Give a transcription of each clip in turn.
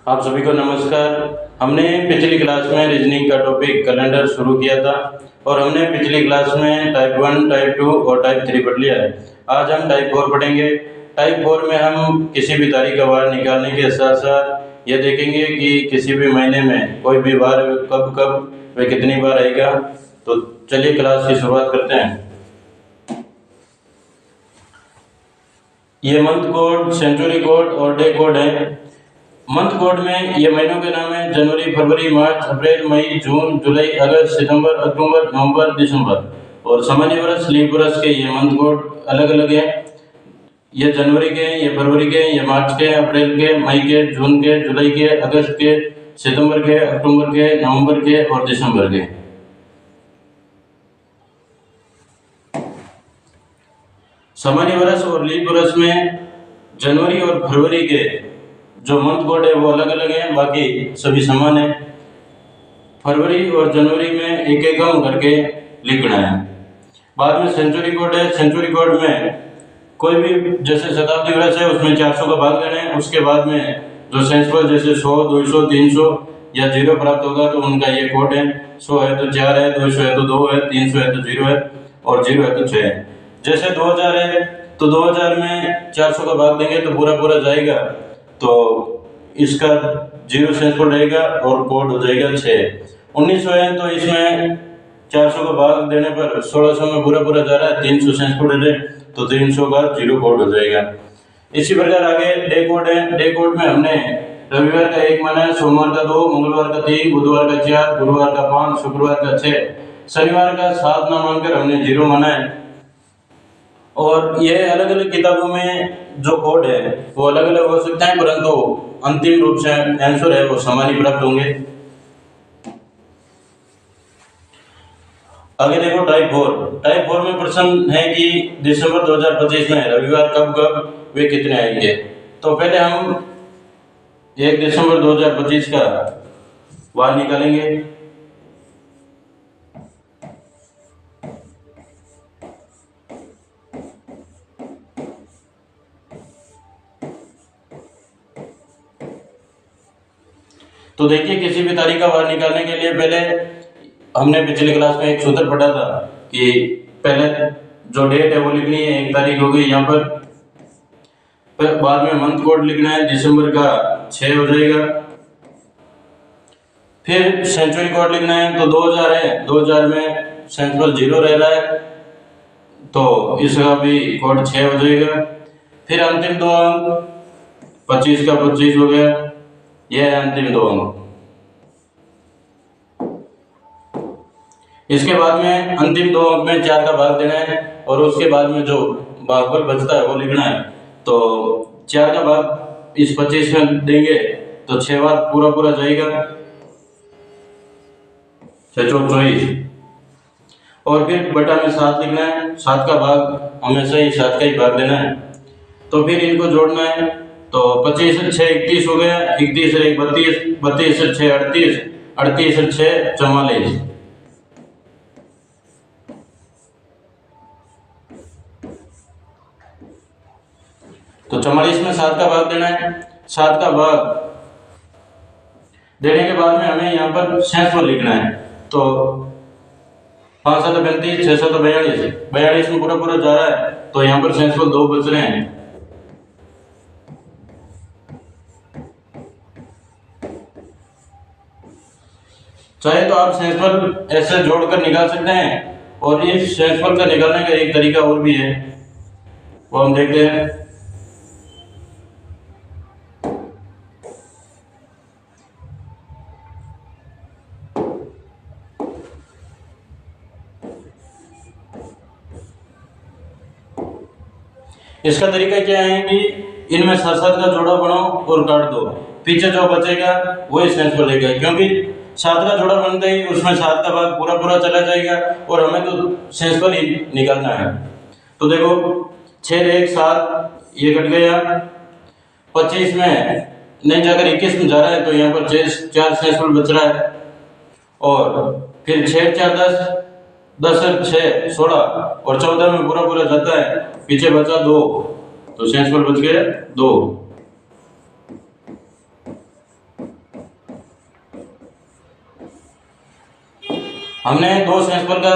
आप सभी को नमस्कार। हमने पिछली क्लास में रीजनिंग का टॉपिक कैलेंडर शुरू किया था और हमने पिछली क्लास में टाइप 1, टाइप 2 और टाइप 3 पढ़ लिया है। आज हम टाइप 4 पढ़ेंगे। टाइप 4 में हम किसी भी तारीख का वार निकालने के साथ साथ ये देखेंगे कि किसी भी महीने में कोई भी वार कब कब व कितनी बार आएगा। तो चलिए क्लास की शुरुआत करते हैं। ये मंथ कोड, सेंचुरी कोड और डे कोड है। मंथ कोड में ये महीनों के नाम है: जनवरी, फरवरी, मार्च, अप्रैल, मई, जून, जुलाई, अगस्त, सितंबर, अक्टूबर, नवंबर, दिसंबर। और सामान्य वर्ष, लीप वर्ष के ये मंथ कोड अलग अलग हैं। ये जनवरी के हैं, ये फरवरी के हैं, ये मार्च के, अप्रैल के, मई के, जून के, जुलाई के, अगस्त के, सितंबर के, अक्टूबर के, नवंबर के और दिसंबर के। सामान्य वर्ष और लीप वर्ष में जनवरी और फरवरी के जो मंथ कोड है वो अलग अलग है, बाकी सभी समान है। फरवरी और जनवरी में एक एक काम करके लिखना है। बाद में सेंचुरी कोड है। सेंचुरी कोड में कोई भी जैसे शताब्दी वर्ष है उसमें 400 का भाग लेना है। उसके बाद में जो सेंचुरी जैसे 100, 200, 300 या 0 प्राप्त होगा तो उनका ये कोड है। 100 है तो 4 है, 200 है तो 2 है, 300 है तो 0 है और 0 है तो 6 है। जैसे 2000 है तो 2000 में 400 का भाग देंगे तो पूरा पूरा जाएगा, तो इसका 0 सेंचुरी रहेगा और कोड हो जाएगा 6। 1900 है तो इसमें 400 का भाग देने पर 1600 में पूरा पूरा जा रहा है, 300 सेंचुरी है तो 300 का 0 कोड हो जाएगा। इसी प्रकार आगे डे कोड है। डे कोड में हमने रविवार का 1 माना है, सोमवार का 2, मंगलवार का 3, बुधवार का 4, गुरुवार का 5, शुक्रवार का 6, शनिवार का 7 ना मानकर हमने 0 माना है। और ये अलग अलग किताबों में जो कोड है वो अलग अलग हो सकते हैं, परंतु अंतिम रूप से आंसर है वो समान ही प्राप्त होंगे। आगे देखो टाइप 4। टाइप 4 में प्रश्न है कि दिसंबर 2025 में रविवार कब कब वे कितने आएंगे। तो पहले हम 1 दिसंबर 2025 का वार निकालेंगे। तो देखिए, किसी भी तारीख का वार निकालने के लिए पहले हमने पिछली क्लास में एक सूत्र पढ़ा था कि पहले जो डेट है वो लिखनी है, 1 तारीख हो गई यहाँ पर बाद में मंथ कोड लिखना है, दिसंबर का 6 हो जाएगा। फिर सेंचुरी कोड लिखना है तो 2000 है, 2000 में सेंचुरल 0 रह रहा है तो इसका भी कोड 6 हो जाएगा। फिर अंतिम 2 अंक 25 का 25 हो गया, यह है अंतिम 2 अंक। इसके बाद में अंतिम 2 अंक में 4 का भाग देना है और उसके बाद में जो भागफल बचता है वो लिखना है। तो 4 का भाग इस 25 में देंगे तो 6 बार पूरा पूरा जाएगा, 6 चौक 24। और फिर बटा में 7 लिखना है। 7 का भाग हमेशा ही 7 का ही भाग देना है। तो फिर इनको जोड़ना है तो 25 से 6 31 हो गया, 31 से 1 32, 32 से 6 38, 38 से 6 44। तो 44 में 7 का भाग देना है। 7 का भाग देने के बाद में हमें यहाँ पर सेंचुरी लिखना है। तो 5 7 35, 6 7 42, 42 में पूरा पूरा जा रहा है तो यहाँ पर सेंचुरी 2 बच रहे हैं। चाहे तो आप सेंचुरी ऐसे जोड़कर निकाल सकते हैं और इस सेंचुरी का निकालने का एक तरीका और भी है, वो हम देखते हैं। इसका तरीका क्या है कि इनमें 7 7 का जोड़ा बनाओ और काट दो, पीछे जो बचेगा वही सेंस बनेगा, क्योंकि 7 का जोड़ा बनते ही उसमें 7 का भाग पूरा पूरा चला जाएगा और हमें तो सेंस पर ही निकालना है। तो देखो 6 1 7 ये कट गया, 25 में नहीं जाकर 21 में जा रहा है तो यहाँ पर 4 सेंस पर बच रहा है। और फिर 6 4 10 6 16 और 14 में पूरा पूरा जाता है, पीछे बचा 2 तो सेंस पर बच गया 2। हमने दो सेंसफल का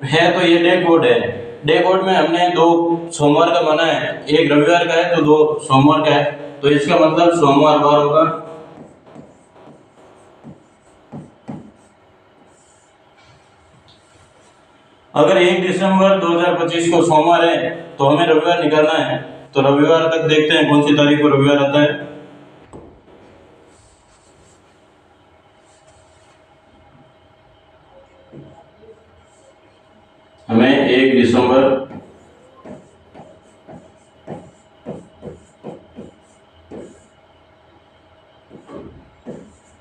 है तो ये डे कोड है। डे कोड में हमने दो सोमवार का माना है, एक रविवार का है तो दो सोमवार का है, तो इसका मतलब सोमवार बार होगा। अगर 1 दिसंबर 2025 को सोमवार है तो हमें रविवार निकालना है, तो रविवार तक देखते हैं कौन सी तारीख को रविवार आता है। हमें 1 दिसंबर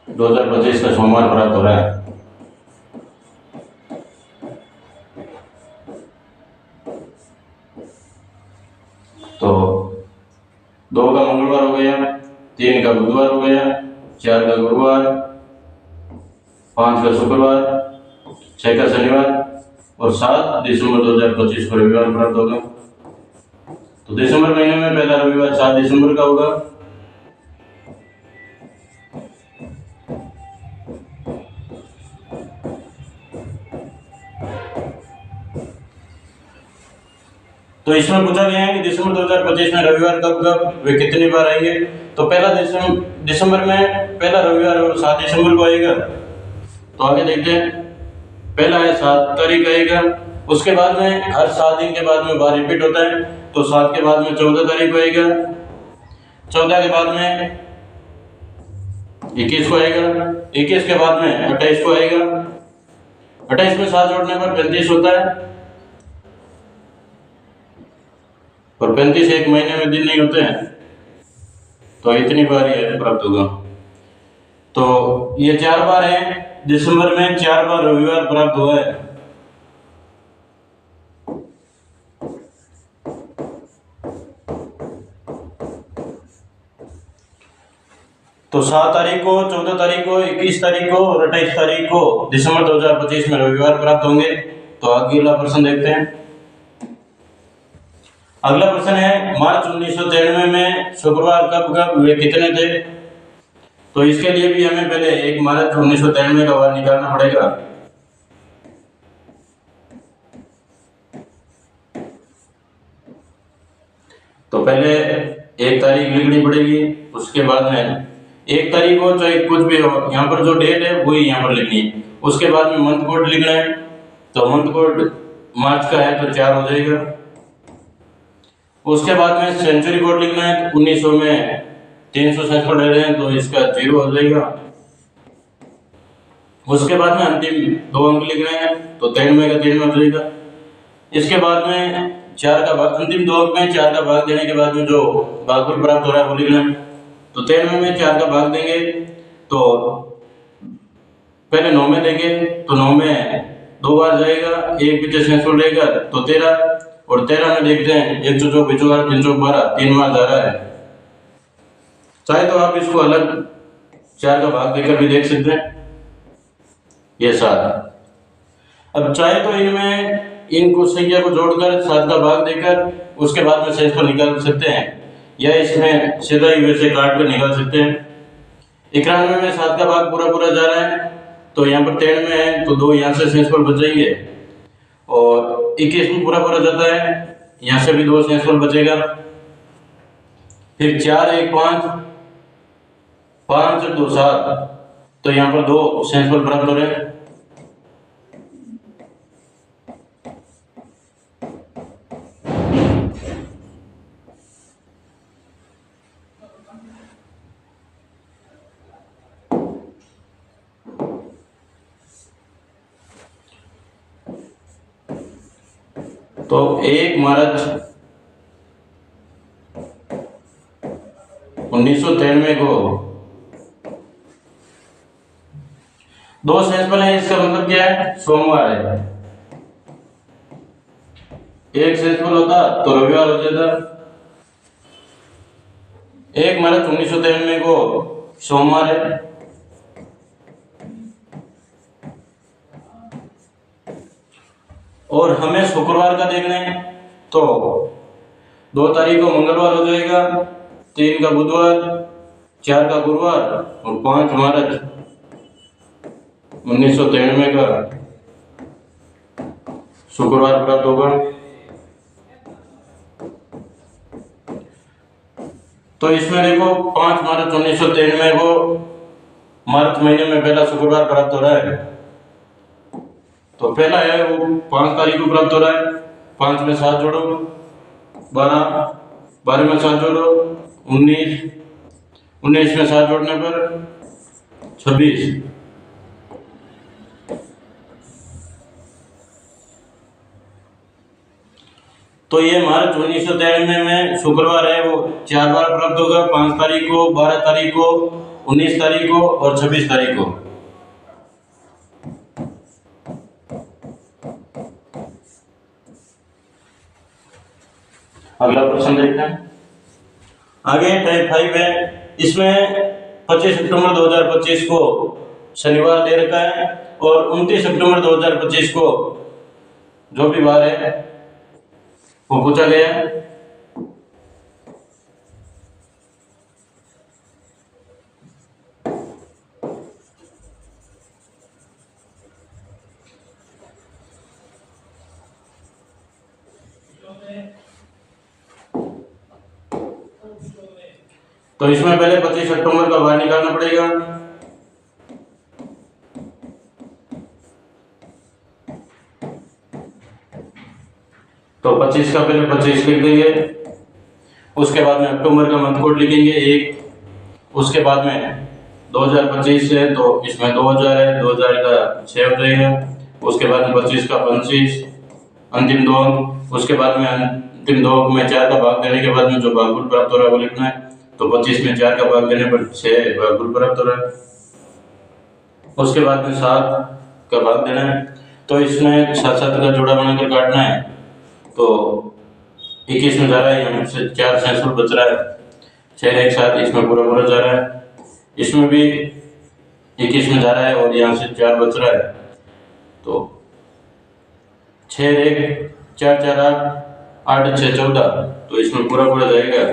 2025 का सोमवार प्राप्त हो रहा है। तो 2 का मंगलवार हो गया, 3 का बुधवार हो गया, 4 का गुरुवार, 5 का शुक्रवार, 6 का शनिवार और 7 दिसंबर 2025 को रविवार प्राप्त होगा। तो दिसंबर महीने में पहला रविवार 7 दिसंबर का होगा। तो इसमें पूछा गया है कि दिसंबर 2025 में रविवार कब कब वे कितनी बार आएंगे। तो पहला दिसंबर में पहला रविवार और 7 दिसंबर को आएगा। तो आगे देखते हैं, पहला है 7 तारीख आएगा, उसके बाद में हर 7 दिन के बाद में बार रिपीट होता है, तो 7 के बाद में 14 तारीख को आएगा, 14 के बाद में 21 को आएगा, 21 के बाद में 28 को आएगा, 28 में 7 जोड़ने पर 35 होता है और 35 एक महीने में दिन नहीं होते हैं, तो इतनी बार ये प्राप्त होगा। तो ये 4 बार है, दिसंबर में 4 बार रविवार प्राप्त हुआ है। तो 7 तारीख को, 14 तारीख को, 21 तारीख को और 28 तारीख को दिसंबर 2025 में रविवार प्राप्त होंगे। तो अगला प्रश्न देखते हैं। अगला प्रश्न है, मार्च 1993 में शुक्रवार कब कब वे कितने थे। तो इसके लिए भी हमें पहले 1 मार्च 1993 का वार निकालना पड़ेगा। तो पहले 1 तारीख लिखनी पड़ेगी, उसके बाद में 1 तारीख को चाहे कुछ भी हो, यहाँ पर जो डेट है वही यहाँ पर लिखनी है। उसके बाद में मंथ कोड लिखना है, तो मंथ कोड मार्च का है तो 4 हो जाएगा। उसके बाद में सेंचुरी कोड लिखना है, 1900 में 367 ले रहे हैं तो इसका 0 हो जाएगा। उसके बाद में अंतिम 2 अंक लिखना है, तो 93 का 93 हो जाएगा। इसके बाद में 4 का भाग, अंतिम 2 अंक में 4 का भाग देने के बाद में जो भागफल प्राप्त हो रहा है वो लिखना है। तो 93 में 4 का भाग देंगे तो पहले 9 में देंगे, तो 9 में 2 बार जाएगा, एक पीछे से रहेगा तो 13, और 13 में देखते हैं 1 चौक 5 3 चौक 12, 3 बार जा रहा है। चाहे तो आप इसको अलग 4 का भाग देकर भी देख सकते हैं, ये 7। अब चाहे तो इनमें इनको संख्या को जोड़कर 7 का भाग देकर उसके बाद में शेष को निकाल सकते हैं, या इसमें सीधा ही वैसे काट कर निकाल सकते हैं। 91 में 7 का भाग पूरा पूरा जा रहा है, तो यहाँ पर 93 है तो 2 यहाँ से शेषफल बच जाएंगे, और 21 में पूरा पूरा जाता है, यहाँ से भी 2 शेषफल बचेगा। फिर 4 1 5 5 और 2 7, तो यहाँ पर 2 शेषफल प्राप्त हो रहे हैं। तो 1 मार्च 1993 को 2 शेषफल है, इसका मतलब क्या है, सोमवार है। 1 शेषफल होता तो रविवार हो जाता। 1 मार्च 1993 को सोमवार है। और हमें शुक्रवार का देखना है, तो 2 तारीख को मंगलवार हो जाएगा, 3 का बुधवार, 4 का गुरुवार और 5 मार्च 1993 का शुक्रवार प्राप्त होगा। तो इसमें देखो 5 मार्च 1993 को मार्च महीने में पहला शुक्रवार प्राप्त हो रहा है। तो पहला है वो 5 तारीख को प्राप्त हो रहा है। 5 में 7 जोड़ो 12, 12 में 7 जोड़ो 19, 19 में 7 जोड़ने पर 26। तो ये मार्च 1993 में शुक्रवार है वो 4 बार प्राप्त होगा, 5 तारीख को, 12 तारीख को, 19 तारीख को और 26 तारीख को। अगला प्रश्न देखते हैं। आगे टाइप 5 है। इसमें 25 अक्टूबर 2025 को शनिवार दे रखा है और 29 अक्टूबर 2025 को जो भी वार है वो पूछा गया है। तो इसमें पहले 25 अक्टूबर का वार निकालना पड़ेगा। तो 25 का पहले 25 लिख देंगे, उसके बाद में अक्टूबर का मंथ कोड लिखेंगे 1, उसके बाद में 2025 है तो इसमें 2000 है, 2000 का 6 हो जाएगा, उसके बाद में 25 का 25, अंतिम 2 अंक, उसके बाद में अंतिम 2 अंक में 4 का भाग देने के बाद में जो भागफल प्राप्त हो रहा है वो लिखना है। तो 25 में 4 का भाग देने पर 6 भागफल प्राप्त हो रहा है, उसके बाद में 7 का भाग देना है। तो इसमें 7 का जोड़ा बनाकर काटना है। तो 21 में जा रहा है, यहाँ से 4 शेषफल बच रहा है, 6 एक साथ इसमें पूरा पूरा जा रहा है, इसमें भी 21 में जा रहा है और यहाँ से 4 बच रहा है। तो 6 एक 4 4 8 8 6 14, तो इसमें पूरा पूरा जाएगा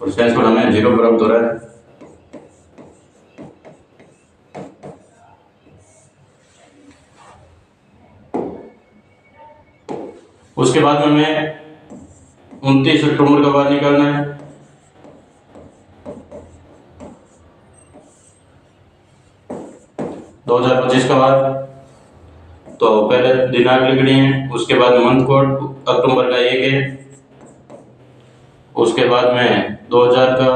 और शेषफल हमें 0 प्राप्त हो रहा है। उसके बाद में हमें 29 अक्टूबर का वार निकालना है। दो 2025 का वार। तो पहले दिनांक लिखनी है, उसके बाद मंथ कोड अक्टूबर का 1 है, उसके बाद में 2000 का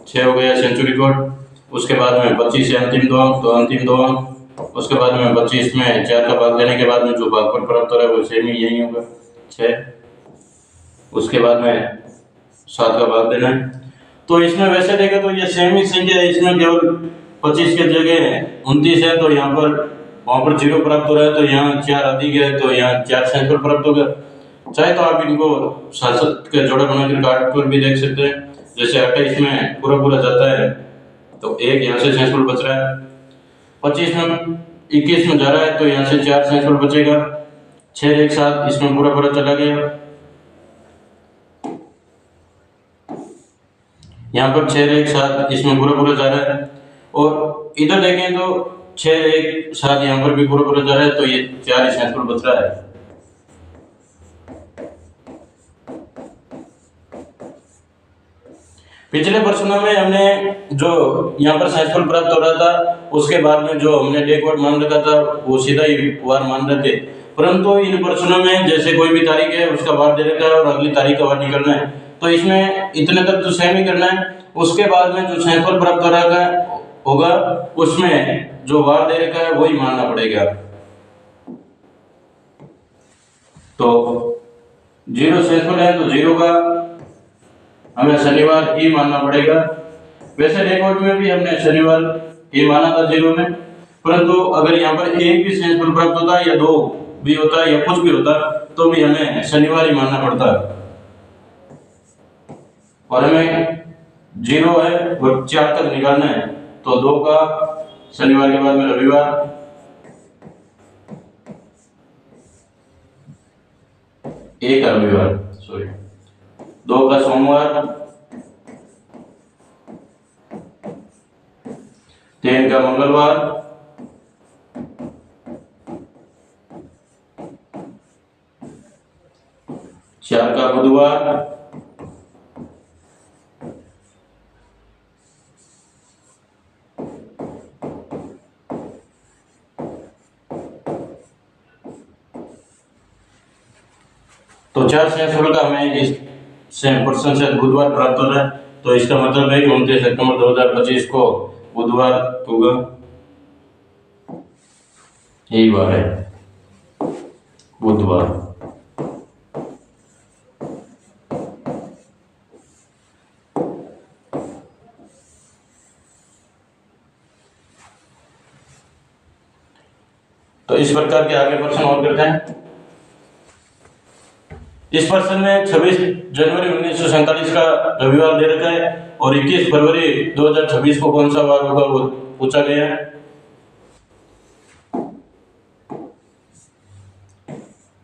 6 हो गया सेंचुरी कोड, उसके बाद में 25 से अंतिम 2 अंक, तो अंतिम 2 अंक, उसके बाद में 25 में 4 का भाग देने के बाद में जो भागफल प्राप्त हो रहा है वो सेम ही यही होगा 6, उसके बाद में 7 का भाग देना है। तो इसमें वैसे देखें तो ये सेम ही संख्या है, इसमें केवल 25 के जगह 29 है तो यहाँ पर वहाँ पर 0 प्राप्त हो रहा है, तो यहाँ 4 अधिक है तो यहाँ 4 शेषफल प्राप्त होगा। चाहे तो आप इनको 7 का जोड़ा बनाकर काट कर भी देख सकते हैं। जैसे 28 में पूरा पूरा जाता है तो 1 यहाँ से शेषफल बच रहा है, 25 में 21 में जा रहा है तो यहाँ से 4 शेषफल बचेगा, 6 एक साथ इसमें पूरा पूरा चला गया, यहाँ पर 6 एक साथ इसमें पूरा पूरा जा रहा है, और इधर देखें तो 6 एक साथ यहाँ पर भी पूरा पूरा जा रहा है, तो ये 4 शेषफल बच रहा है। पिछले प्रश्नों में हमने जो यहाँ पर शेषफल प्राप्त हो रहा था उसके बाद में जो हमने डे कोड मान रखा था वो सीधा ही वार मान रहे थे, परंतु इन प्रश्नों में जैसे कोई भी तारीख है उसका वार दे रखा है और अगली तारीख का वार निकलना है, तो इसमें इतने तक तो सेम ही करना है। उसके बाद में जो शेषफल प्राप्त हो रहा होगा उसमें जो वार दे रखा है वही मानना पड़ेगा। तो 0 शेषफल है तो 0 का हमें शनिवार ही मानना पड़ेगा। वैसे रिकॉर्ड में भी हमने शनिवार ही माना था 0 में, परंतु अगर यहाँ पर एक भी शेषफल प्राप्त होता है या 2 भी होता है या कुछ भी होता तो भी हमें शनिवार ही मानना पड़ता है। और हमें 0 है और 4 तक निकालना है, तो 2 का शनिवार के बाद में रविवार, 1 का रविवार, सॉरी 2 का सोमवार, 3 का मंगलवार, 4 का बुधवार, तो 4 सेंसुअल का हमें इस सेम परसेंट से बुधवार प्राप्त हो रहा है, तो इसका मतलब है कि 29 सितंबर 2025 को बुधवार होगा। यही बात है, बुधवार। तो इस प्रकार के आगे प्रश्न और करते हैं। इस प्रश्न में 26 जनवरी 1947 का रविवार दे रखा है और 21 फरवरी 2026 को कौन सा वार होगा वो पूछा गया है।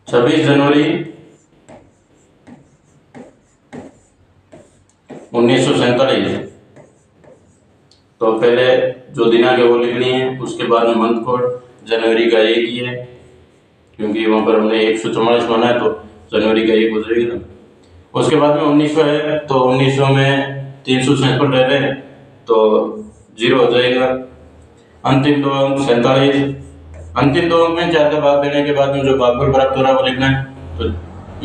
26 जनवरी 1947, तो पहले जो दिनांक है वो लिखनी है, उसके बाद में मंथ कोड जनवरी का 1 ही है, क्योंकि वहां पर हमने 144 माना है तो जनवरी का 1 हो जाएगा। उसके बाद में 1900 है, तो 1900 में 367 रह रहे हैं तो 0 हो जाएगा। अंतिम 2 अंक 47, अंतिम 2 अंक में 4 का भाग देने के बाद में जो भागफल प्राप्त हो रहा है वो लिखना है। तो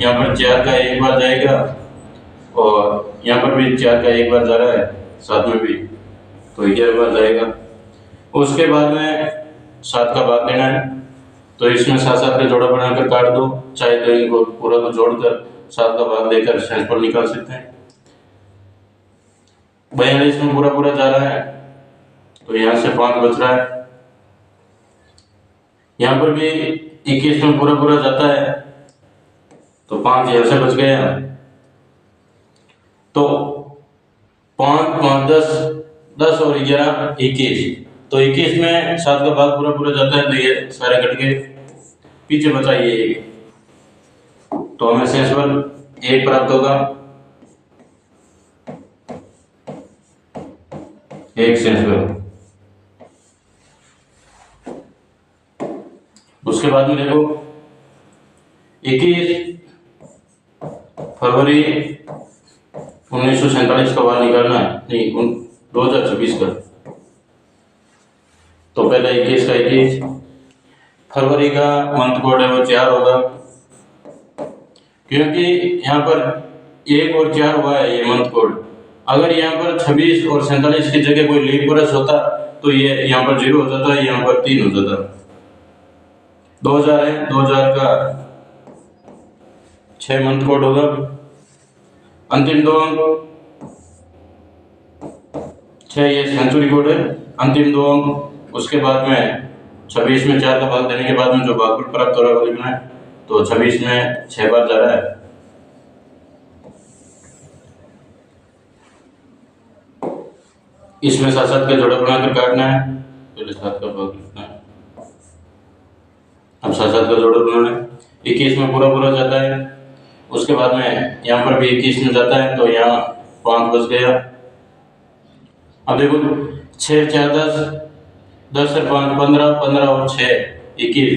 यहाँ पर 4 का 1 बार जाएगा और यहाँ पर भी 4 का 1 बार जा रहा है, साथ में भी तो 11 बार जाएगा। उसके बाद में 7 का भाग देना है, तो इसमें 7 का जोड़ा बनाकर काट दो, चाहे तो इनको पूरा को जोड़कर 7 का भाग देकर सेंसुअल निकाल सकते हैं। 42 में पूरा जा रहा है तो यहाँ से 5 बच रहा है। यहाँ पर भी 21 में पूरा जाता है तो 5 यहाँ से बच गया, तो 5 5 10 और 11 21, तो 21 में 7 का भाग पूरा जाता है तो ये सारे कट के पीछे बचा ये 1, तो हमें सेंसुअल 1 प्राप्त होगा, 1 सेंसुअल। उसके बाद में देखो 21 फरवरी 1947 का वार निकालना है, नहीं 2026 का, तो पहले 21 का 21, फरवरी का मंथ कोड है वो 4 होगा, क्योंकि यहाँ पर 1 और 4 हुआ है ये मंथ कोड। अगर यहाँ पर 26 और 47 की जगह कोई लीप वर्ष होता तो ये यहाँ पर 0 हो जाता, यहाँ पर 3 हो जाता। 2000 है, 2000 का 6 मंथ कोड होगा। अंतिम 2 अंक 6 ये सेंचुरी कोड है, अंतिम 2 अंक। उसके बाद में 26 में 4 का भाग देने के बाद में जो भागफल प्राप्त हो रहा है वो लिखना है, तो 26 में 6 बार जा रहा है, इसमें 7 का जोड़ा बनाकर काटना है, पहले 7 का भाग लिखना है, अब 7 का जोड़ा बनाना है। 21 में पूरा जाता है, उसके बाद में यहाँ पर भी 21 में जाता है तो यहाँ 5 बच गया। अब देखो 6 4 10 से 5 15 15 और 6 21,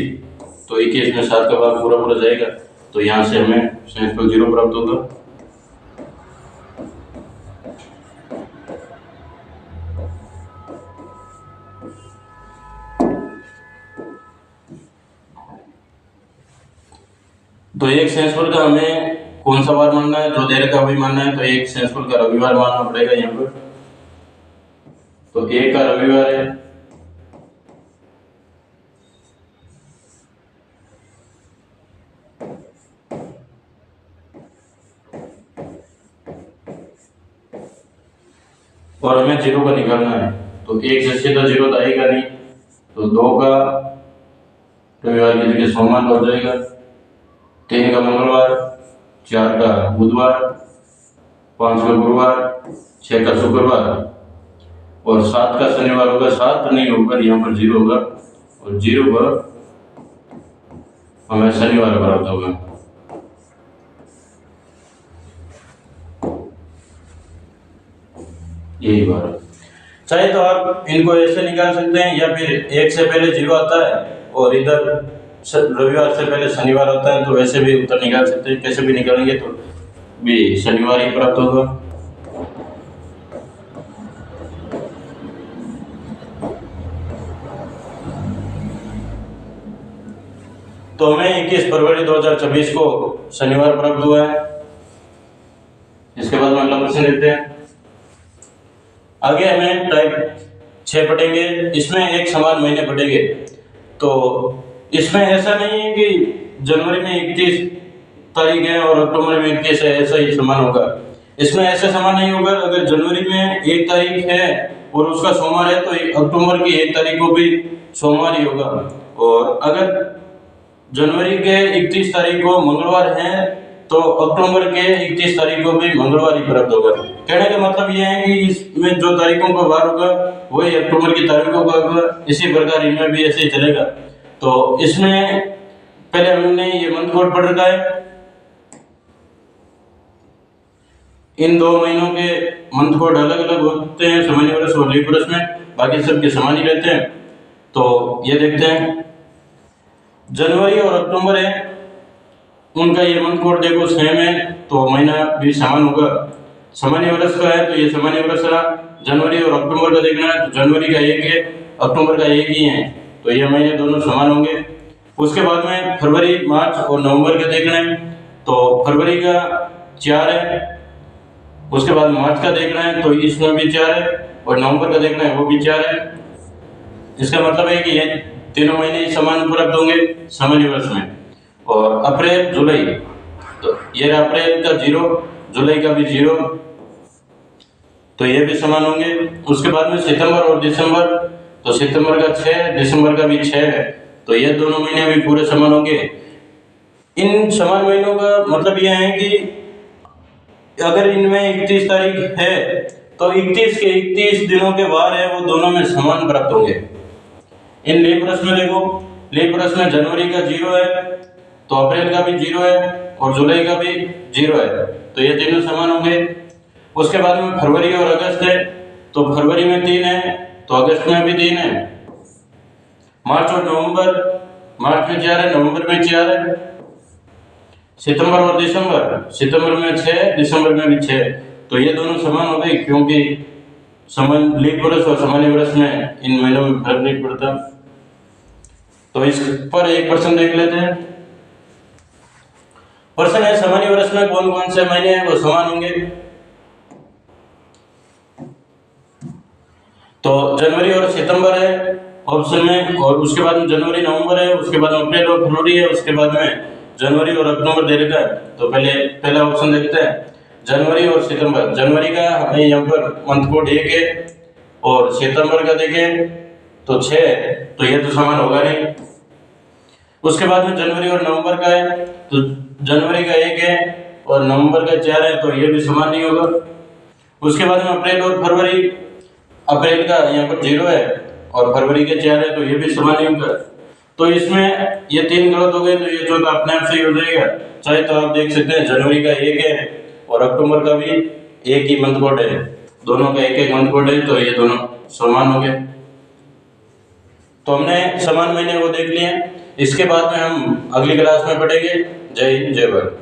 तो 21 में 7 का भाग पूरा जाएगा तो यहाँ से हमें सेंसुअल 0 प्राप्त होगा। तो 1 सेंसुअल का हमें कौन सा वार मानना है, जो दे रखा वही मानना है, तो 1 सेंसुअल का रविवार मानना पड़ेगा यहाँ पर, तो 1 का रविवार है, और हमें 0 का निकालना है, तो 1 से तो 0 तो आएगा नहीं, तो 2 का रविवार की जगह सोमवार हो जाएगा, 3 का मंगलवार, 4 का बुधवार, 5 का गुरुवार, 6 का शुक्रवार और 7 का शनिवार होगा। 7 नहीं होगा, यहाँ पर 0 होगा और 0 पर हमें शनिवार प्राप्त होगा। यही बात, चाहे तो आप इनको ऐसे निकाल सकते हैं या फिर 1 से पहले 0 आता है और इधर रविवार से पहले शनिवार होता है, तो वैसे भी उत्तर निकाल सकते हैं, कैसे भी निकालेंगे तो भी शनिवार ही प्राप्त होगा। तो हमें 21 फरवरी 2024 को शनिवार प्राप्त हुआ है। इसके बाद में अगला प्रश्न देखते हैं। आगे हमें टाइप 6 पढ़ेंगे, इसमें एक समान महीने पढ़ेंगे। तो इसमें ऐसा नहीं है कि जनवरी में 31 तारीख है और अक्टूबर में 21 है, ऐसा ही समान होगा। इसमें ऐसे समान नहीं होगा। अगर जनवरी में 1 तारीख है और उसका सोमवार है, तो अक्टूबर की 1 तारीख को भी सोमवार ही होगा। और अगर जनवरी के 31 तारीख को मंगलवार है, तो अक्टूबर के 31 तारीख को भी मंगलवार ही प्राप्त होगा। कहने का मतलब यह है कि इसमें जो तारीखों का वार होगा वही अक्टूबर की तारीखों का होगा। इसी प्रकार इनमें भी ऐसे ही चलेगा। तो इसमें पहले हमने ये मंथ कोड पढ़ रखा है। इन 2 महीनों के मंथ कोड अलग अलग होते हैं, सामान्य वर्ष और लीप वर्ष में, बाकी सबके समान ही रहते हैं। तो ये देखते हैं, जनवरी और अक्टूबर है, उनका ये मंथ कोड देखो सेम है, तो महीना भी समान होगा। सामान्य वर्ष का है तो ये सामान्य वर्ष रहा। जनवरी और अक्टूबर का देखना है, तो जनवरी का 1 है, अक्टूबर का 1 ही है, तो ये महीने दोनों समान होंगे। उसके बाद में फरवरी, मार्च और नवंबर के देखना है, तो फरवरी का 4 है। उसके बाद मार्च का देखना है, तो इसमें भी 4 है, और नवंबर का देखना है, वो भी 4 है। इसका मतलब है कि ये तीनों महीने समान उपलब्ध होंगे सामान्य वर्ष में। और अप्रैल, जुलाई, तो ये अप्रैल का 0, जुलाई का भी 0, तो ये भी समान होंगे। उसके बाद में सितंबर और दिसंबर, तो सितंबर का 6, दिसंबर का भी 6 है, तो ये दोनों महीने भी पूरे समान होंगे। इन समान महीनों का मतलब यह है कि अगर इनमें 31 तारीख है, तो 31 के 31 दिनों के वार है, वो दोनों में समान प्राप्त होंगे। इन लीप वर्ष में देखो, लीप वर्ष में जनवरी का 0 है, तो अप्रैल का भी 0 है, और जुलाई का भी 0 है, तो ये तीनों समान होंगे। उसके बाद में फरवरी और अगस्त है, तो फरवरी में 3 है, तो अगस्त में भी 3 है। मार्च और नवंबर, मार्च में 4 है, नवंबर में 4 है। सितंबर और दिसंबर, सितंबर में 6, दिसंबर में भी 6, तो ये दोनों समान हो गए, क्योंकि समान लीप वर्ष और सामान्य वर्ष में इन महीनों में फर्क नहीं पड़ता। तो इस पर एक प्रश्न देख लेते हैं। प्रश्न है, सामान्य वर्ष में कौन कौन से महीने हैं वो समान होंगे? तो जनवरी और सितंबर है ऑप्शन में, और उसके बाद में जनवरी नवंबर है, उसके बाद में अप्रैल और फरवरी है, उसके बाद में जनवरी और अक्टूबर दे रखा है। तो पहला ऑप्शन देखते हैं, जनवरी और सितंबर। जनवरी का हमें यहाँ पर मंथ कोड 1 है, और सितंबर का देखें तो 6 है, तो ये तो समान होगा नहीं। उसके बाद में जनवरी और नवंबर का है, तो जनवरी का 1 है और नवंबर का 4 है, तो ये भी समान नहीं होगा। उसके बाद में अप्रैल और फरवरी, अप्रैल का यहाँ पर 0 है और फरवरी के 4 है, तो ये भी समान नहीं होगा। तो इसमें ये 3 गलत हो गए, तो ये चौथा अपने आप सही हो जाएगा। चाहे तो आप देख सकते हैं, जनवरी का 1 है और अक्टूबर का भी 1 ही मंथ कोड है, दोनों का 1 मंथ कोड है, तो ये दोनों समान हो गए। तो हमने समान महीने वो देख लिए। इसके बाद में हम अगली क्लास में पढ़ेंगे। जय हिंद, जय भारत।